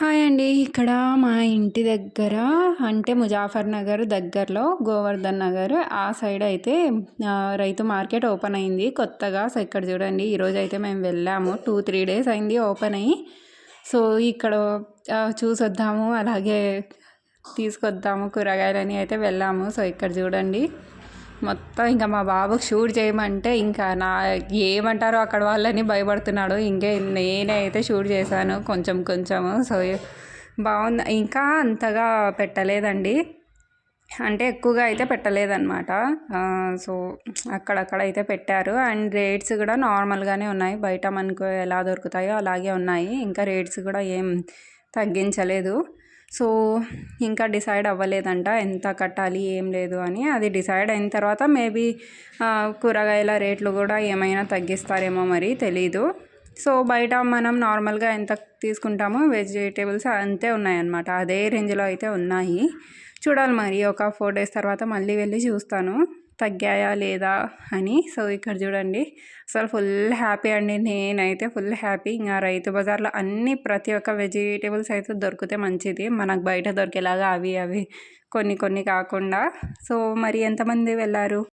Hi అండి. ఇక్కడ మా ఇంటి దగ్గర అంటే ముజాఫర్ నగర్ దగ్గరలో గోవర్ధన్ నగర్ ఆ సైడ్ అయితే రైతు మార్కెట్ ఓపెన్ అయింది కొత్తగా. సో ఇక్కడ చూడండి ఈరోజైతే మేము వెళ్ళాము. 2-3 డేస్ అయింది ఓపెన్ అయ్యి. సో ఇక్కడ చూసొద్దాము, అలాగే తీసుకొద్దాము కూరగాయలని అయితే వెళ్ళాము. సో ఇక్కడ చూడండి మొత్తం ఇంకా మా బాబుకి షూట్ చేయమంటే ఇంకా ఏమంటారో అక్కడ వాళ్ళని భయపడుతున్నాడు. నేనే అయితే షూట్ చేశాను కొంచెం కొంచెము. సో బాగుంది. ఇంకా అంతగా పెట్టలేదండి, అంటే ఎక్కువగా అయితే పెట్టలేదన్నమాట. సో అక్కడక్కడ అయితే పెట్టారు. అండ్ రేట్స్ కూడా నార్మల్గానే ఉన్నాయి, బయట మనకు ఎలా దొరుకుతాయో అలాగే ఉన్నాయి. ఇంకా రేట్స్ కూడా ఏం తగ్గించలేదు. సో ఇంకా డిసైడ్ అవ్వలేదంట ఎంత కట్టాలి ఏం లేదు అని. అది డిసైడ్ అయిన తర్వాత మేబీ కూరగాయల రేట్లు కూడా ఏమైనా తగ్గిస్తారేమో, మరి తెలీదు. సో బయట మనం నార్మల్గా ఎంత తీసుకుంటామో వెజిటేబుల్స్ అంతే ఉన్నాయన్నమాట, అదే రేంజ్లో అయితే ఉన్నాయి. చూడాలి మరి ఒక 4 డేస్ తర్వాత మళ్ళీ వెళ్ళి చూస్తాను తగ్గాయా లేదా అని. సో ఇక్కడ చూడండి అసలు ఫుల్ హ్యాపీ అండి, నేనైతే ఫుల్ హ్యాపీ. ఇంకా రైతు బజార్లో అన్ని ప్రతి ఒక్క వెజిటేబుల్స్ అయితే దొరికితే మంచిది, మనకు బయట దొరికేలాగా అవి కొన్ని కొన్ని కాకుండా. సో మరి ఎంతమంది వెళ్ళారు?